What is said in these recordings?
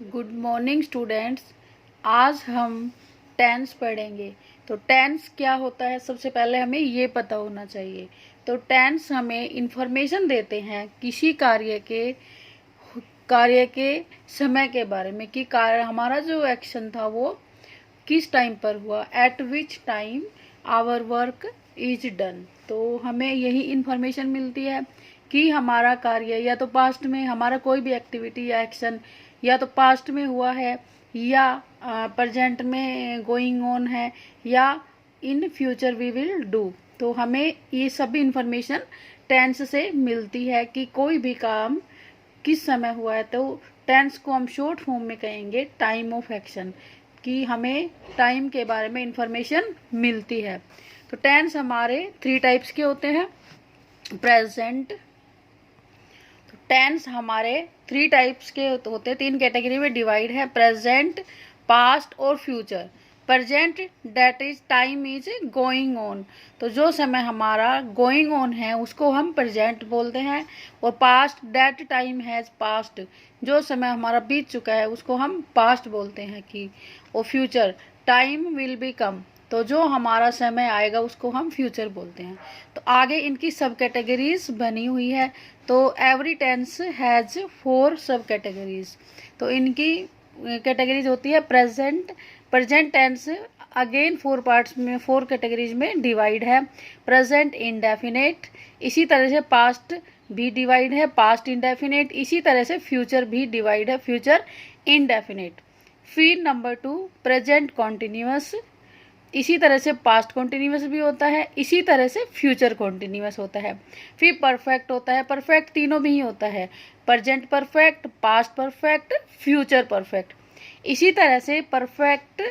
Good morning students. आज हम tense पढ़ेंगे। तो टेंस क्या होता है, सबसे पहले हमें ये पता होना चाहिए। तो टेंस हमें इंफॉर्मेशन देते हैं किसी कार्य के समय के बारे में कि कार्य हमारा जो एक्शन था वो किस टाइम पर हुआ, at which time our work is done. तो हमें यही इंफॉर्मेशन मिलती है कि हमारा कार्य या तो पास्ट में हमारा कोई भी एक्टिविटी या एक्शन या तो पास्ट में हुआ है या प्रेजेंट में गोइंग ऑन है या in future we will do. तो हमें ये सभी इंफॉर्मेशन टेंस से मिलती है कि कोई भी काम किस समय हुआ है। तो टेंस को हम शॉर्ट फॉर्म में कहेंगे टाइम ऑफ एक्शन, कि हमें टाइम के बारे में इंफॉर्मेशन मिलती है। तो टेंस हमारे 3 टाइप्स के होते हैं। प्रेजेंट, टेंस हमारे 3 टाइप्स के होते हैं, 3 कैटेगरी में डिवाइड है, प्रेजेंट, पास्ट और future. Present that is time is going on, तो जो समय हमारा गोइंग ऑन है उसको हम प्रेजेंट बोलते हैं। और past that time has past, जो समय हमारा बीत चुका है उसको हम पास्ट बोलते हैं कि। और फ्यूचर टाइम विल बी कम, तो जो हमारा समय आएगा उसको हम फ्यूचर बोलते हैं। तो आगे इनकी सब कैटेगरीज बनी हुई है। तो एवरी टेंस हैज 4 सब कैटेगरीज। तो इनकी कैटेगरीज होती है present. Present tense again 4 parts में 4 कैटेगरीज में डिवाइड है। प्रेजेंट इंडेफिनेट, इसी तरह से पास्ट भी डिवाइड है, पास्ट इंडेफिनेट, इसी तरह से फ्यूचर भी डिवाइड है, फ्यूचर इंडेफिनेट। फिर नंबर 2 प्रेजेंट कॉन्टिन्यूअस, इसी तरह से पास्ट कॉन्टिन्यूअस भी होता है, इसी तरह से फ्यूचर कॉन्टिन्यूअस होता है। फिर परफेक्ट होता है, परफेक्ट तीनों में ही होता है, present perfect, past perfect, future perfect. इसी तरह से परफेक्ट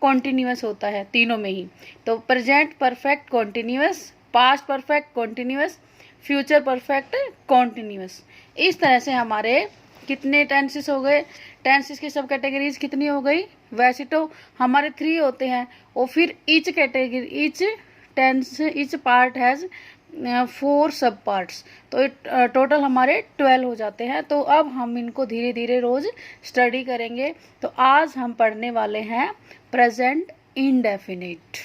कॉन्टिन्यूअस होता है तीनों में ही। तो present perfect continuous, past perfect continuous, future perfect continuous. इस तरह से हमारे कितने टेंसेस हो गए, टेंसेस की सब कैटेगरीज कितनी हो गई। वैसे तो हमारे 3 होते हैं और फिर each category, each tense, each part has 4 sub parts, तो टोटल हमारे 12 हो जाते हैं। तो अब हम इनको धीरे धीरे रोज स्टडी करेंगे। तो आज हम पढ़ने वाले हैं प्रेजेंट इंडेफिनिट।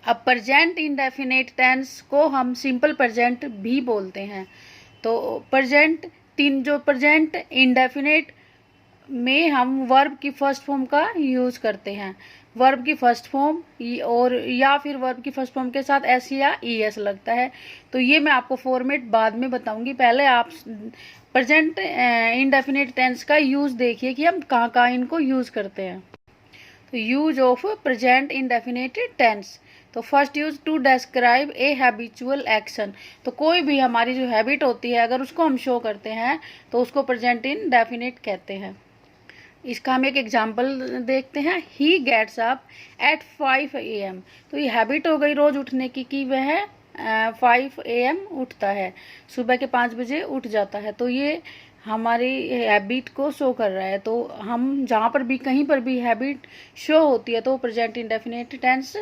अब प्रेजेंट इंडेफिनिट टेंस को हम सिंपल प्रेजेंट भी बोलते हैं। तो प्रेजेंट जो प्रेजेंट इंडेफिनिट में हम वर्ब की फर्स्ट फॉर्म का यूज करते हैं, वर्ब की फर्स्ट फॉर्म और या फिर वर्ब की फर्स्ट फॉर्म के साथ एस या ई एस लगता है। तो ये मैं आपको फॉर्मेट बाद में बताऊंगी, पहले आप प्रेजेंट इंडेफिनिट टेंस का यूज देखिए कि हम कहाँ कहाँ इनको यूज करते हैं। तो use of present indefinite tense. तो first use to describe a habitual action, तो कोई भी हमारी जो हैबिट होती है अगर उसको हम शो करते हैं तो उसको प्रेजेंट इंडेफिनिट कहते हैं। इसका हम एक एग्जाम्पल देखते हैं। He gets up at 5 AM, तो ये हैबिट हो गई रोज उठने की कि वह 5 AM उठता है, सुबह के 5 बजे उठ जाता है। तो ये हमारी हैबिट को शो कर रहा है। तो हम जहाँ पर भी कहीं पर भी हैबिट शो होती है तो प्रेजेंट इंडेफिनिट टेंस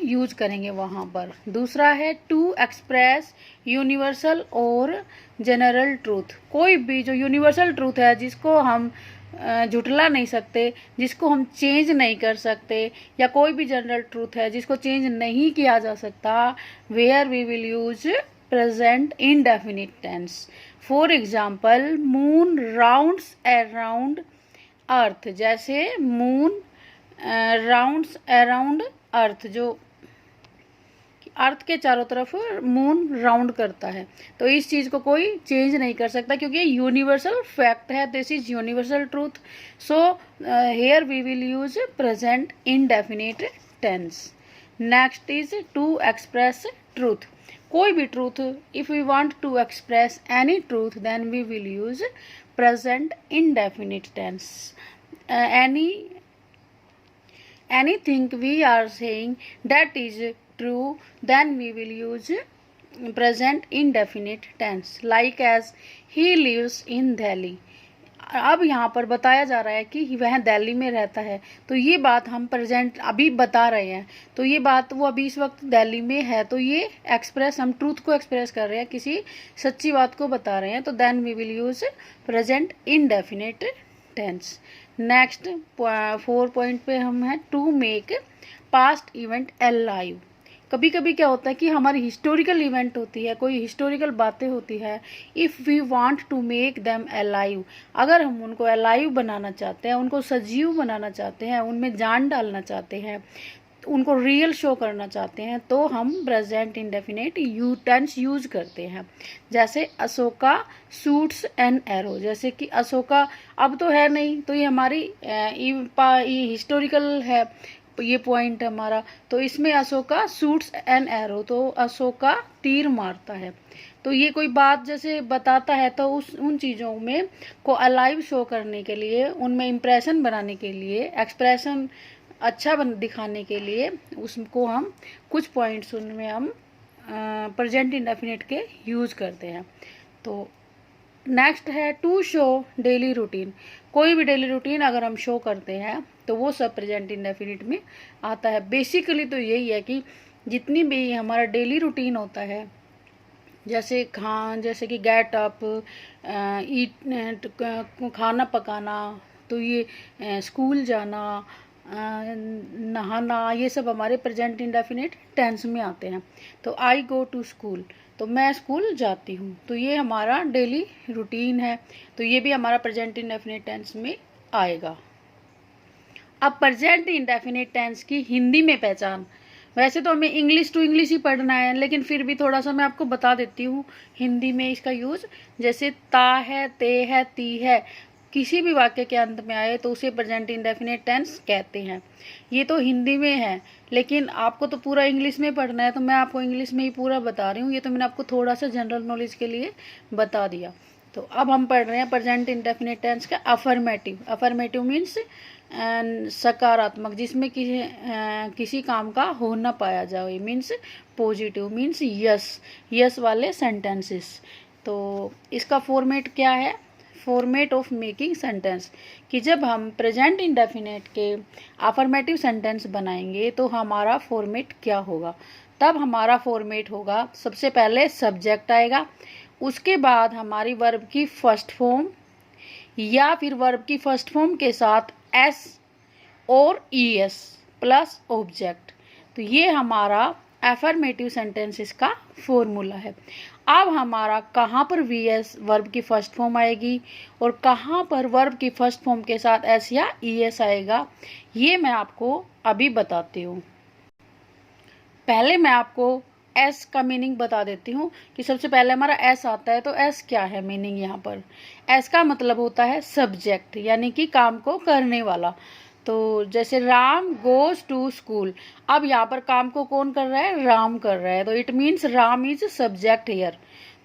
यूज करेंगे वहाँ पर। दूसरा है टू एक्सप्रेस यूनिवर्सल और जनरल ट्रूथ, कोई भी जो यूनिवर्सल ट्रूथ है जिसको हम झुटला नहीं सकते, जिसको हम चेंज नहीं कर सकते, या कोई भी जनरल ट्रूथ है जिसको चेंज नहीं किया जा सकता, where we will use present indefinite tense. For example moon rounds around earth, जैसे मून राउंड्स अराउंड अर्थ, जो अर्थ के चारों तरफ मून राउंड करता है। तो इस चीज को कोई चेंज नहीं कर सकता क्योंकि ये यूनिवर्सल फैक्ट है, this is universal truth. So here we will use present indefinite tense. Next is to express truth, कोई भी truth, if we want to express any truth then we will use present indefinite tense. anything we are saying that is true, then we will use present indefinite tense, like as he lives in Delhi। अब यहाँ पर बताया जा रहा है कि वह दिल्ली में रहता है, तो ये बात हम प्रेजेंट अभी बता रहे हैं। तो ये बात वो अभी इस वक्त दिल्ली में है, तो ये एक्सप्रेस, हम ट्रूथ को एक्सप्रेस कर रहे हैं, किसी सच्ची बात को बता रहे हैं। तो then we will use present indefinite tense. Next 4 point पे हम हैं to make past event alive. कभी कभी क्या होता है कि हमारी हिस्टोरिकल इवेंट होती है, कोई हिस्टोरिकल बातें होती है, if we want to make them alive, अगर हम उनको अलाइव बनाना चाहते हैं, उनको सजीव बनाना चाहते हैं, उनमें जान डालना चाहते हैं, उनको रियल शो करना चाहते हैं, तो हम प्रेजेंट इंडेफिनिट टेंस यूज करते हैं। जैसे अशोका शूट्स एन एरो, जैसे कि अशोका अब तो है नहीं, तो ये हमारी हिस्टोरिकल है ये पॉइंट हमारा, तो इसमें अशोका शूट्स एन एरो, तो अशोका तीर मारता है। तो ये कोई बात जैसे बताता है, तो उन चीज़ों में को अलाइव शो करने के लिए, उनमें इम्प्रेशन बनाने के लिए, एक्सप्रेशन अच्छा दिखाने के लिए उसको हम कुछ पॉइंट्स उनमें हम प्रेजेंट इंडेफिनिट के यूज़ करते हैं। तो नेक्स्ट है टू शो डेली रूटीन। कोई भी डेली रूटीन अगर हम शो करते हैं तो वो सब प्रेजेंट इंडेफिनिट में आता है। बेसिकली तो यही है कि जितनी भी हमारा डेली रूटीन होता है, जैसे जैसे कि गेट अप, ईट, खाना पकाना, तो ये स्कूल जाना, नहाना, ये सब हमारे प्रेजेंट इंडेफिनिट टेंस में आते हैं। तो आई गो टू स्कूल, तो मैं स्कूल जाती हूँ, तो ये हमारा डेली रूटीन है, तो ये भी हमारा प्रेजेंट इंडेफिनिट टेंस में आएगा। अब प्रेजेंट इंडेफिनिट टेंस की हिंदी में पहचान। वैसे तो हमें इंग्लिश टू इंग्लिश ही पढ़ना है, लेकिन फिर भी थोड़ा सा मैं आपको बता देती हूँ हिंदी में इसका यूज़। जैसे ता है, ते है, ती है, किसी भी वाक्य के अंत में आए तो उसे प्रेजेंट इंडेफिनिट टेंस कहते हैं। ये तो हिंदी में है, लेकिन आपको तो पूरा इंग्लिश में पढ़ना है, तो मैं आपको इंग्लिश में ही पूरा बता रही हूँ। ये तो मैंने आपको थोड़ा सा जनरल नॉलेज के लिए बता दिया। तो अब हम पढ़ रहे हैं प्रेजेंट इंडेफिनिट टेंस का अफर्मेटिव। अफर्मेटिव मीन्स सकारात्मक, जिसमें किसी काम का होना पाया जाए, means positive, means yes, yes वाले सेंटेंसेस। तो इसका फॉर्मेट क्या है? फॉर्मेट ऑफ मेकिंग सेंटेंस, कि जब हम प्रेजेंट इंडेफिनिट के अफर्मेटिव सेंटेंस बनाएंगे तो हमारा फॉर्मेट क्या होगा? तब हमारा फॉर्मेट होगा, सबसे पहले सब्जेक्ट आएगा, उसके बाद हमारी वर्ब की फर्स्ट फॉर्म, या फिर वर्ब की फर्स्ट फॉर्म के साथ एस और ईएस प्लस ऑब्जेक्ट। तो ये हमारा एफर्मेटिव सेंटेंसेस का फॉर्मूला है। अब हमारा कहाँ पर वीएस वर्ब की फर्स्ट फॉर्म आएगी और कहाँ पर वर्ब की फर्स्ट फॉर्म के साथ एस या ईएस आएगा, ये मैं आपको अभी बताती हूँ। पहले मैं आपको एस का मीनिंग बता देती हूँ कि सबसे पहले हमारा एस आता है, तो एस क्या है मीनिंग यहाँ पर? एस का मतलब होता है सब्जेक्ट, यानी कि काम को करने वाला। तो जैसे राम गोज टू स्कूल, अब यहाँ पर काम को कौन कर रहा है? राम कर रहा है, तो it means Ram is subject here.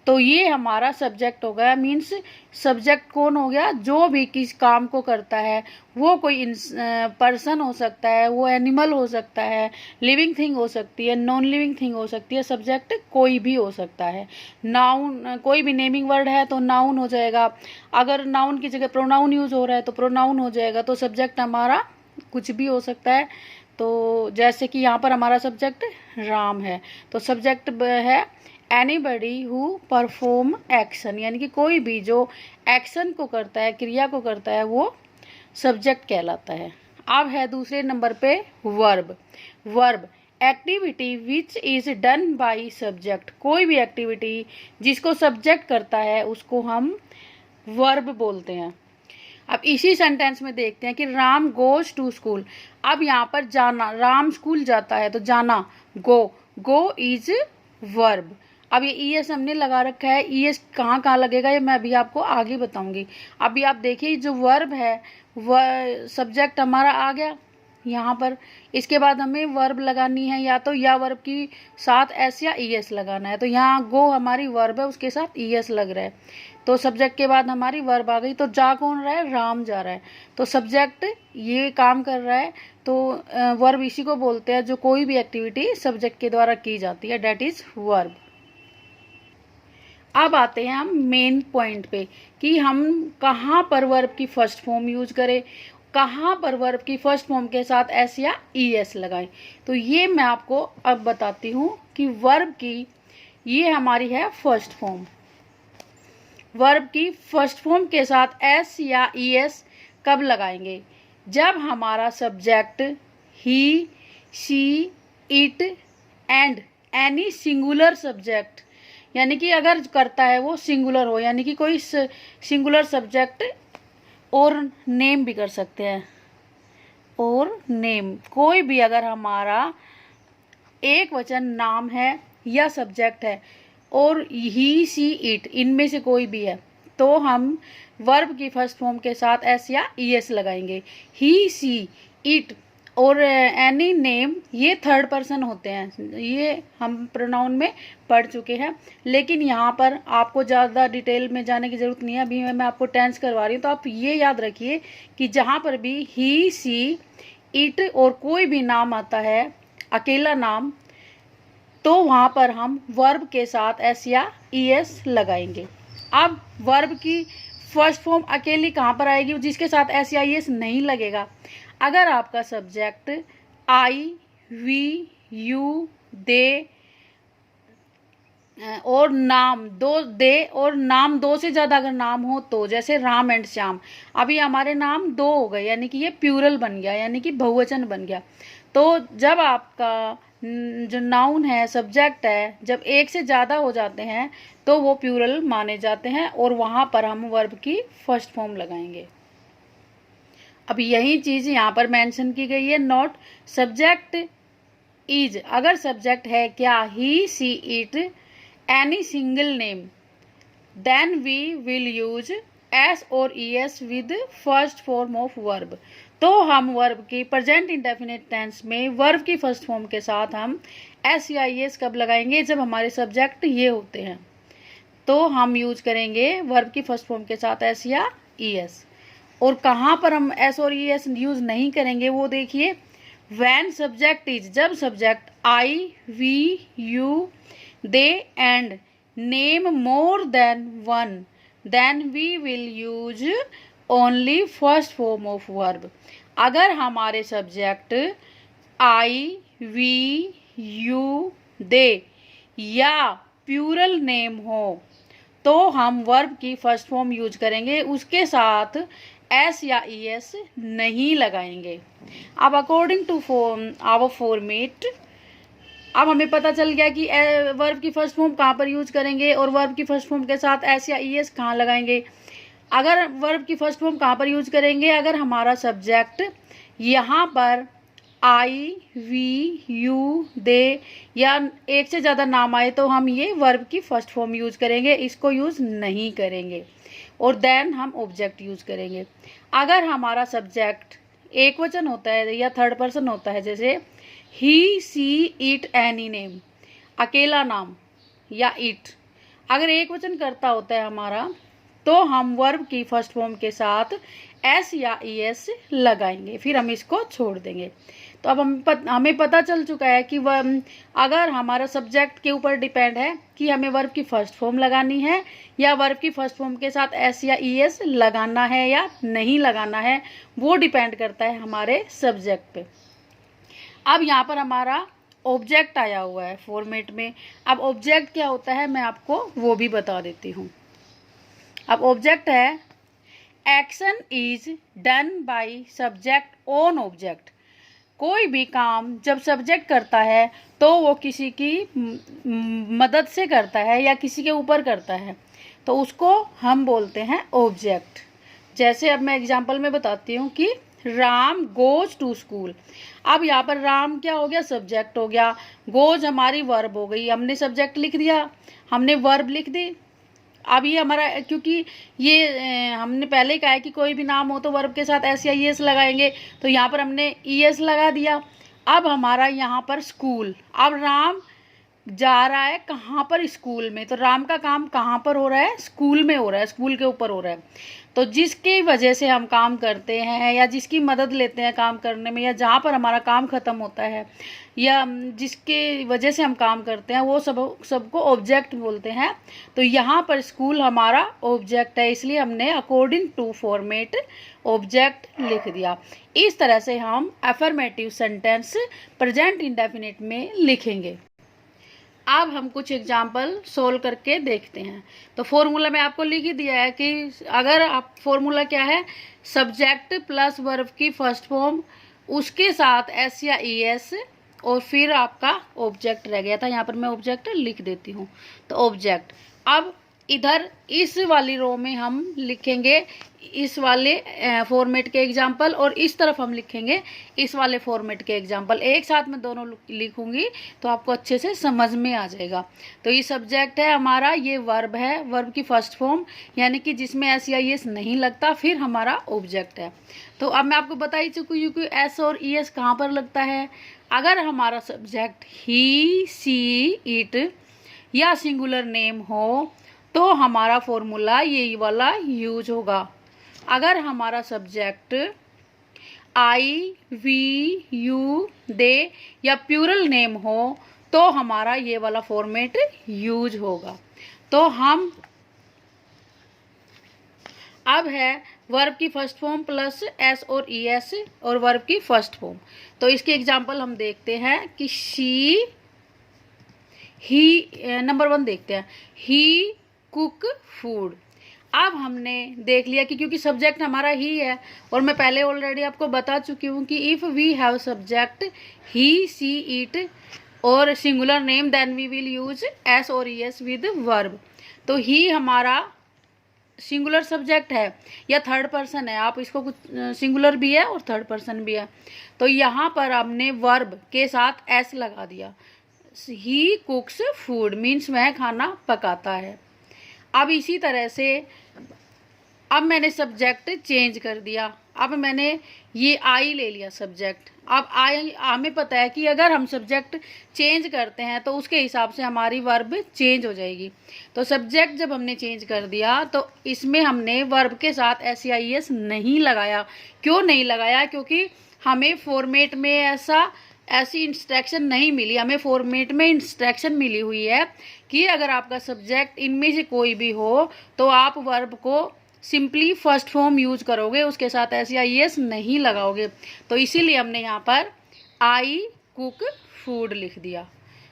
तो ये हमारा सब्जेक्ट हो गया, मीन्स सब्जेक्ट कौन हो गया? जो भी किस काम को करता है, वो कोई पर्सन हो सकता है, वो एनिमल हो सकता है, लिविंग थिंग हो सकती है, नॉन लिविंग थिंग हो सकती है, सब्जेक्ट कोई भी हो सकता है। नाउन, कोई भी नेमिंग वर्ड है तो नाउन हो जाएगा, अगर नाउन की जगह प्रोनाउन यूज हो रहा है तो प्रोनाउन हो जाएगा। तो सब्जेक्ट हमारा कुछ भी हो सकता है। तो जैसे कि यहाँ पर हमारा सब्जेक्ट राम है, तो सब्जेक्ट है एनीबडी हु परफॉर्म एक्शन, यानी कि कोई भी जो एक्शन को करता है, क्रिया को करता है, वो सब्जेक्ट कहलाता है। अब है दूसरे नंबर पे verb. Verb activity which is done by subject, कोई भी एक्टिविटी जिसको सब्जेक्ट करता है उसको हम वर्ब बोलते हैं। अब इसी सेंटेंस में देखते हैं कि राम गोज टू स्कूल। अब यहाँ पर जाना, राम स्कूल जाता है तो जाना, गो इज वर्ब। अब ये ईएस हमने लगा रखा है, ईएस कहाँ कहाँ लगेगा ये मैं अभी आपको आगे बताऊंगी। अभी आप देखिए जो वर्ब है, वह सब्जेक्ट हमारा आ गया यहाँ पर, इसके बाद हमें वर्ब लगानी है, या तो या वर्ब की साथ एस या ईएस लगाना है। तो यहाँ गो हमारी वर्ब है, उसके साथ ईएस लग रहा है, तो सब्जेक्ट के बाद हमारी वर्ब आ गई। तो जा कौन रहा है? राम जा रहा है, तो सब्जेक्ट ये काम कर रहा है, तो वर्ब इसी को बोलते हैं जो कोई भी एक्टिविटी सब्जेक्ट के द्वारा की जाती है, डेट इज वर्ब। अब आते हैं हम मेन पॉइंट पे कि हम कहाँ पर वर्ब की फर्स्ट फॉर्म यूज करें, कहाँ पर वर्ब की फर्स्ट फॉर्म के साथ एस या ईएस लगाएं। तो ये मैं आपको अब बताती हूँ कि वर्ब की ये हमारी है फर्स्ट फॉर्म। वर्ब की फर्स्ट फॉर्म के साथ एस या ईएस कब लगाएंगे? जब हमारा subject he, she, it and any singular subject, यानी कि अगर करता है वो सिंगुलर हो, यानी कि कोई सिंगुलर सब्जेक्ट और नेम भी कर सकते हैं, और नेम कोई भी अगर हमारा एक वचन नाम है या सब्जेक्ट है और ही, सी, इट इनमें से कोई भी है, तो हम वर्ब की फर्स्ट फॉर्म के साथ एस या ईएस लगाएंगे। ही, सी, इट और एनी नेम ये थर्ड पर्सन होते हैं, ये हम प्रोनाउन में पढ़ चुके हैं, लेकिन यहाँ पर आपको ज़्यादा डिटेल में जाने की ज़रूरत नहीं है। अभी मैं आपको टेंस करवा रही हूँ, तो आप ये याद रखिए कि जहाँ पर भी ही, सी, इट और कोई भी नाम आता है, अकेला नाम, तो वहाँ पर हम वर्ब के साथ एस या ईएस लगाएंगे। अब वर्ब की फर्स्ट फॉर्म अकेली कहाँ पर आएगी, जिसके साथ एस या ईएस नहीं लगेगा? अगर आपका सब्जेक्ट आई, वी, यू, दे और नाम दो से ज़्यादा अगर नाम हो, तो जैसे राम एंड श्याम, अभी हमारे नाम दो हो गए, यानी कि ये प्यूरल बन गया, यानी कि बहुवचन बन गया। तो जब आपका जो नाउन है, सब्जेक्ट है, जब एक से ज़्यादा हो जाते हैं तो वो प्यूरल माने जाते हैं, और वहाँ पर हम वर्ब की फर्स्ट फॉर्म लगाएंगे। अब यही चीज़ यहाँ पर मेंशन की गई है, नोट सब्जेक्ट इज, अगर सब्जेक्ट है क्या, he, she, it, any single name, then we will use S और ES with first form of verb. तो हम वर्ब की प्रेजेंट इंडेफिनिट टेंस में वर्ब की फर्स्ट फॉर्म के साथ हम एस या ईएस कब लगाएंगे? जब हमारे सब्जेक्ट ये होते हैं, तो हम यूज करेंगे वर्ब की फर्स्ट फॉर्म के साथ एस या ईएस। और कहाँ पर हम एस और ईएस यूज नहीं करेंगे वो देखिए, व्हेन सब्जेक्ट इज, जब subject I, we, you, they and name more than one, then we will use only first form of verb. अगर हमारे subject I, we, you, they या प्यूरल नेम हो, तो हम वर्ब की फर्स्ट फॉर्म यूज करेंगे, उसके साथ एस या ईएस नहीं लगाएंगे। अब अकॉर्डिंग टू आवर फॉर्मेट, अब हमें पता चल गया कि वर्ब की फर्स्ट फॉर्म कहाँ पर यूज करेंगे और वर्ब की फर्स्ट फॉर्म के साथ एस या ईएस कहाँ लगाएंगे। अगर वर्ब की फर्स्ट फॉर्म कहाँ पर यूज करेंगे, अगर हमारा सब्जेक्ट यहाँ पर आई, वी, यू, दे या एक से ज़्यादा नाम आए, तो हम ये वर्ब की फर्स्ट फॉर्म यूज करेंगे, इसको यूज नहीं करेंगे, और देन हम ऑब्जेक्ट यूज करेंगे। अगर हमारा सब्जेक्ट एक वचन होता है या थर्ड पर्सन होता है, जैसे ही, सी, इट, एनी नेम, अकेला नाम या इट, अगर एक वचन करता होता है हमारा, तो हम वर्ब की फर्स्ट फॉर्म के साथ एस या ईएस लगाएंगे, फिर हम इसको छोड़ देंगे। तो अब हमें पता चल चुका है कि अगर हमारा सब्जेक्ट के ऊपर डिपेंड है कि हमें वर्ब की फर्स्ट फॉर्म लगानी है या वर्ब की फर्स्ट फॉर्म के साथ एस या ईएस लगाना है या नहीं लगाना है, वो डिपेंड करता है हमारे सब्जेक्ट पे। अब यहाँ पर हमारा ऑब्जेक्ट आया हुआ है फॉर्मेट में। अब ऑब्जेक्ट क्या होता है मैं आपको वो भी बता देती हूँ। अब ऑब्जेक्ट है, action is done by subject on object. कोई भी काम जब सब्जेक्ट करता है तो वो किसी की मदद से करता है या किसी के ऊपर करता है, तो उसको हम बोलते हैं ऑब्जेक्ट। जैसे अब मैं एग्जांपल में बताती हूँ कि राम गोज टू स्कूल। अब यहाँ पर राम क्या हो गया, सब्जेक्ट हो गया, गोज हमारी वर्ब हो गई, हमने सब्जेक्ट लिख दिया, हमने वर्ब लिख दी। अब ये हमारा, क्योंकि ये हमने पहले ही कहा है कि कोई भी नाम हो तो वर्ब के साथ एस या ईएस लगाएंगे, तो यहाँ पर हमने ईएस लगा दिया। अब हमारा यहाँ पर स्कूल, अब राम जा रहा है कहाँ पर, स्कूल में, तो राम का काम कहाँ पर हो रहा है, स्कूल में हो रहा है, स्कूल के ऊपर हो रहा है। तो जिसकी वजह से हम काम करते हैं या जिसकी मदद लेते हैं काम करने में, या जहाँ पर हमारा काम ख़त्म होता है या जिसके वजह से हम काम करते हैं, वो सबको ऑब्जेक्ट बोलते हैं। तो यहाँ पर स्कूल हमारा ऑब्जेक्ट है, इसलिए हमने अकॉर्डिंग टू फॉर्मेट ऑब्जेक्ट लिख दिया। इस तरह से हम अफर्मेटिव सेंटेंस प्रेजेंट इंडेफिनिट में लिखेंगे। अब हम कुछ एग्जाम्पल सोल्व करके देखते हैं। तो फॉर्मूला में आपको लिख ही दिया है कि अगर आप फॉर्मूला क्या है, सब्जेक्ट प्लस वर्ब की फर्स्ट फॉर्म, उसके साथ एस या ई एस, और फिर आपका ऑब्जेक्ट रह गया था। यहाँ पर मैं ऑब्जेक्ट लिख देती हूँ। तो ऑब्जेक्ट, अब इधर इस वाली रो में हम लिखेंगे इस वाले फॉर्मेट के एग्जाम्पल, और इस तरफ हम लिखेंगे इस वाले फॉर्मेट के एग्जाम्पल। एक साथ में दोनों लिखूंगी तो आपको अच्छे से समझ में आ जाएगा। तो ये सब्जेक्ट है हमारा, ये वर्ब है, वर्ब की फर्स्ट फॉर्म यानी कि जिसमें एस या एस नहीं लगता, फिर हमारा ऑब्जेक्ट है। तो अब मैं आपको बता ही चुकी हूँ कि एस और ई एस कहाँ पर लगता है। अगर हमारा सब्जेक्ट ही, सी, इट या सिंगुलर नेम हो तो हमारा फॉर्मूला यही वाला यूज होगा। अगर हमारा subject I, we, you, they या प्लूरल नेम हो तो हमारा ये वाला फॉर्मेट यूज होगा। तो हम अब है वर्ब की फर्स्ट फॉर्म प्लस एस और ई एस और वर्ब की फर्स्ट फॉर्म। तो इसके एग्जांपल हम देखते हैं कि शी, ही, नंबर 1 देखते हैं, ही कुक फूड। अब हमने देख लिया कि क्योंकि सब्जेक्ट हमारा ही है, और मैं पहले ऑलरेडी आपको बता चुकी हूँ कि if we have subject he, she, it और singular name then we will use S और ई एस विद वर्ब। तो ही हमारा सिंगुलर सब्जेक्ट है या थर्ड पर्सन है, आप इसको कुछ सिंगुलर भी है और थर्ड पर्सन भी है। तो यहाँ पर हमने वर्ब के साथ एस लगा दिया। ही कुक्स फूड मीन्स वह खाना पकाता है। अब इसी तरह से अब मैंने सब्जेक्ट चेंज कर दिया। अब मैंने ये आई ले लिया सब्जेक्ट। अब आई, हमें पता है कि अगर हम सब्जेक्ट चेंज करते हैं तो उसके हिसाब से हमारी वर्ब चेंज हो जाएगी। तो सब्जेक्ट जब हमने चेंज कर दिया तो इसमें हमने वर्ब के साथ एस या ई एस नहीं लगाया। क्यों नहीं लगाया? क्योंकि हमें फॉर्मेट में ऐसी इंस्ट्रक्शन नहीं मिली। हमें फॉर्मेट में इंस्ट्रक्शन मिली हुई है कि अगर आपका सब्जेक्ट इनमें से कोई भी हो तो आप वर्ब को सिंपली फर्स्ट फॉर्म यूज करोगे, उसके साथ एस या ई एस नहीं लगाओगे। तो इसीलिए हमने यहाँ पर आई कुक फूड लिख दिया।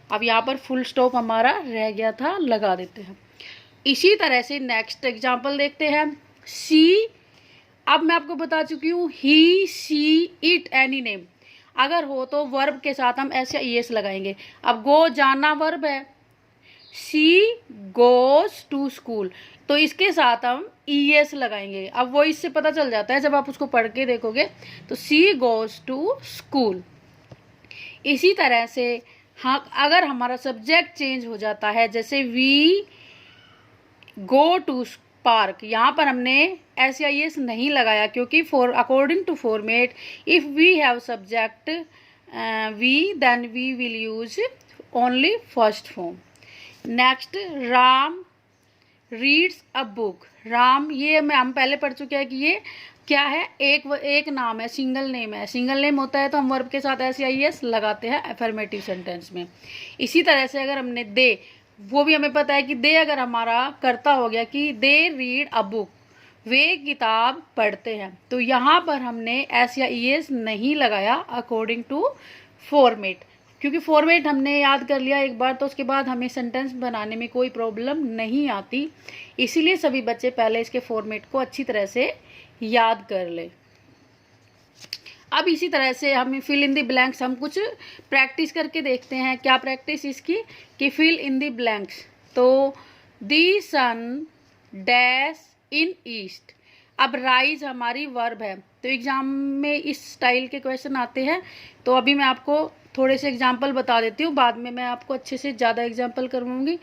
अब यहाँ पर फुल स्टॉप हमारा रह गया था, लगा देते हैं। इसी तरह से नेक्स्ट एग्जाम्पल देखते हैं। सी, अब मैं आपको बता चुकी हूँ ही, सी, इट, एनी नेम अगर हो तो वर्ब के साथ हम एस या ई एस लगाएंगे। अब गो जाना वर्ब है, सी गोज टू स्कूल तो इसके साथ हम ई एस लगाएंगे। अब वो इससे पता चल जाता है जब आप उसको पढ़ के देखोगे। तो सी गोज टू स्कूल। इसी तरह से हाँ, अगर हमारा सब्जेक्ट चेंज हो जाता है, जैसे वी गो टू पार्क, यहाँ पर हमने एस या ई एस नहीं लगाया क्योंकि according to format if we have subject we then we will use only first form. Next, Ram reads a book. Ram, ये हम पहले पढ़ चुके हैं कि ये क्या है, एक नाम है, सिंगल नेम है। सिंगल नेम होता है तो हम वर्ब के साथ एस या ई एस लगाते हैं अफर्मेटिव सेंटेंस में। इसी तरह से अगर हमने दे, वो भी हमें पता है कि दे अगर हमारा कर्ता हो गया कि दे रीड अ बुक, वे किताब पढ़ते हैं, तो यहाँ पर हमने एस या ई एस नहीं लगाया अकॉर्डिंग टू फॉर्मेट। क्योंकि फॉर्मेट हमने याद कर लिया एक बार तो उसके बाद हमें सेंटेंस बनाने में कोई प्रॉब्लम नहीं आती। इसीलिए सभी बच्चे पहले इसके फॉर्मेट को अच्छी तरह से याद कर ले। अब इसी तरह से हम फिल इन द ब्लैंक्स, हम कुछ प्रैक्टिस करके देखते हैं। क्या प्रैक्टिस इसकी कि फिल इन द ब्लैंक्स। तो दी सन डैश इन ईस्ट। अब राइज हमारी वर्ब है, तो एग्जाम में इस स्टाइल के क्वेश्चन आते हैं। तो अभी मैं आपको थोड़े से एग्जाम्पल बता देती हूँ, बाद में मैं आपको अच्छे से ज़्यादा एग्जाम्पल करवाऊँगी।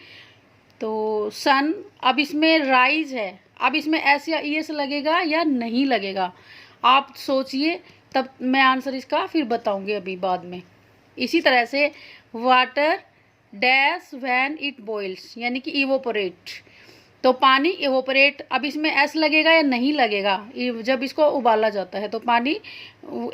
तो सन, अब इसमें राइज है, अब इसमें एस या ई एस लगेगा या नहीं लगेगा, आप सोचिए, तब मैं आंसर इसका फिर बताऊंगी अभी बाद में। इसी तरह से water dash when it boils, यानी कि इवोपरेट, तो पानी इवोपरेट, अब इसमें एस लगेगा या नहीं लगेगा? जब इसको उबाला जाता है तो पानी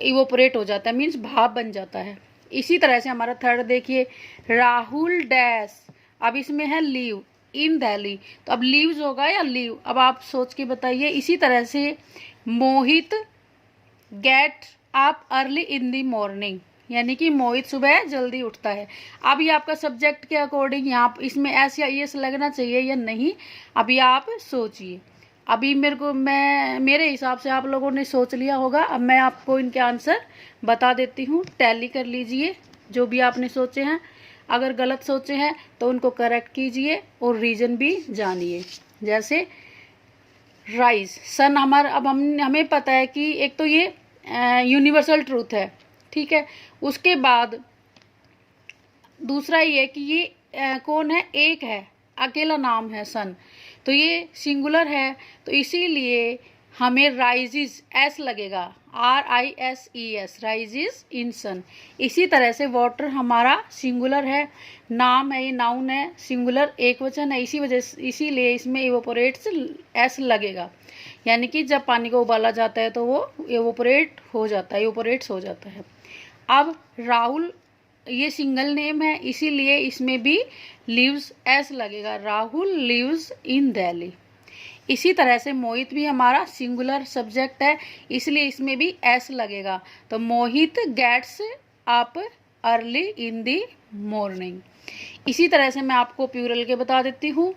इवोपरेट हो जाता है, मीन्स भाप बन जाता है। इसी तरह से हमारा थर्ड देखिए, राहुल डैश, अब इसमें है लीव इन दिल्ली, तो अब लीव्स होगा या लीव, अब आप सोच के बताइए। इसी तरह से Mohit get up early in the morning, यानी कि मोहित सुबह जल्दी उठता है। अब ये आपका सब्जेक्ट के अकॉर्डिंग यहाँ इसमें एस या ई एस लगना चाहिए या नहीं, अभी आप सोचिए। अभी मेरे हिसाब से आप लोगों ने सोच लिया होगा। अब मैं आपको इनके आंसर बता देती हूँ। टैली कर लीजिए जो भी आपने सोचे हैं। अगर गलत सोचे हैं तो उनको करेक्ट कीजिए और रीजन भी जानिए। जैसे राइज, सन हमारा, अब हमें पता है कि एक तो ये यूनिवर्सल ट्रूथ है, ठीक है। उसके बाद दूसरा ये कि ये कौन है, एक है, अकेला नाम है सन, तो ये सिंगुलर है, तो इसीलिए हमें राइजेस एस लगेगा, RISES, राइजेस इन सन। इसी तरह से वाटर हमारा सिंगुलर है, नाम है, ये नाउन है, सिंगुलर एक वचन है, इसीलिए इसमें इवोपोरेट्स एस लगेगा। यानी कि जब पानी को उबाला जाता है तो वो इवोपोरेट्स हो जाता है। अब राहुल ये सिंगल नेम है, इसीलिए इसमें भी लिव्स एस लगेगा, राहुल लिव्स इन दिल्ली। इसी तरह से मोहित भी हमारा सिंगुलर सब्जेक्ट है, इसलिए इसमें भी एस लगेगा, तो Mohit gets up early in the morning. इसी तरह से मैं आपको प्लूरल के बता देती हूँ।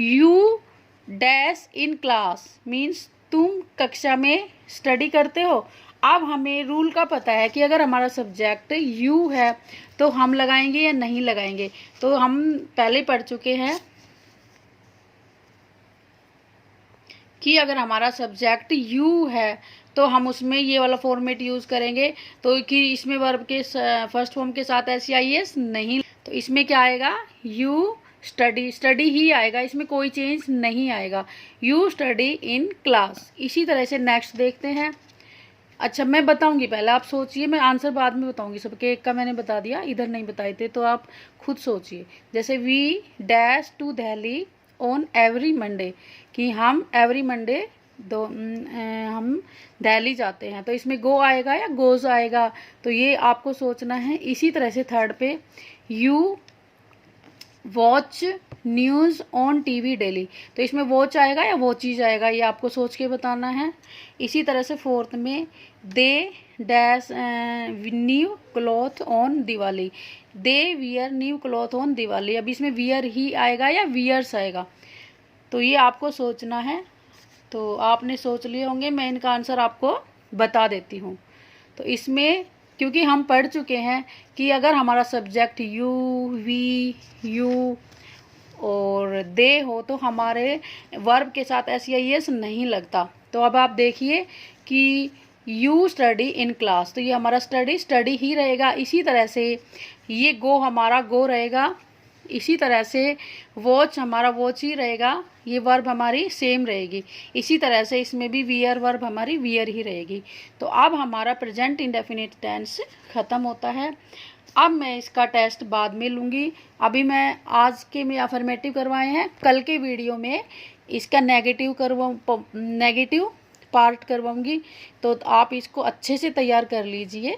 You dash in class means तुम कक्षा में स्टडी करते हो। अब हमें रूल का पता है कि अगर हमारा सब्जेक्ट यू है तो हम लगाएंगे या नहीं लगाएंगे। तो हम पहले पढ़ चुके हैं कि अगर हमारा सब्जेक्ट यू है तो हम उसमें ये वाला फॉर्मेट यूज़ करेंगे, तो कि इसमें वर्ब के फर्स्ट फॉर्म के साथ SEIS नहीं, तो इसमें क्या आएगा, यू स्टडी ही आएगा, इसमें कोई चेंज नहीं आएगा, यू स्टडी इन क्लास। इसी तरह से नेक्स्ट देखते हैं। अच्छा मैं बताऊंगी, पहले आप सोचिए, मैं आंसर बाद में बताऊंगी। सबके एक का मैंने बता दिया, इधर नहीं बताए थे, तो आप खुद सोचिए। जैसे we dash to Delhi on every Monday, कि हम एवरी मंडे हम दिल्ली जाते हैं, तो इसमें गो आएगा या गोज आएगा, तो ये आपको सोचना है। इसी तरह से थर्ड पे you watch news on TV daily, तो इसमें वॉच आएगा या वॉचीज आएगा, ये आपको सोच के बताना है। इसी तरह से फोर्थ में they dash new cloth on Diwali, they wear new cloth on Diwali, अब इसमें वियर ही आएगा या वियर्स आएगा, तो ये आपको सोचना है। तो आपने सोच लिए होंगे, मैं इनका आंसर आपको बता देती हूँ। तो इसमें क्योंकि हम पढ़ चुके हैं कि अगर हमारा सब्जेक्ट यू, वी, यू और दे हो तो हमारे वर्ब के साथ SEIS नहीं लगता। तो अब आप देखिए कि यू स्टडी इन क्लास, तो ये हमारा स्टडी ही रहेगा। इसी तरह से ये गो हमारा गो रहेगा, इसी तरह से वॉच हमारा वॉच ही रहेगा, ये वर्ब हमारी सेम रहेगी। इसी तरह से इसमें भी वियर वर्ब हमारी वियर ही रहेगी। तो अब हमारा प्रेजेंट इंडेफिनिट टेंस ख़त्म होता है। अब मैं इसका टेस्ट बाद में लूँगी। अभी मैं आज के में अफर्मेटिव करवाए हैं, कल के वीडियो में इसका नेगेटिव पार्ट करवाऊँगी, तो आप इसको अच्छे से तैयार कर लीजिए।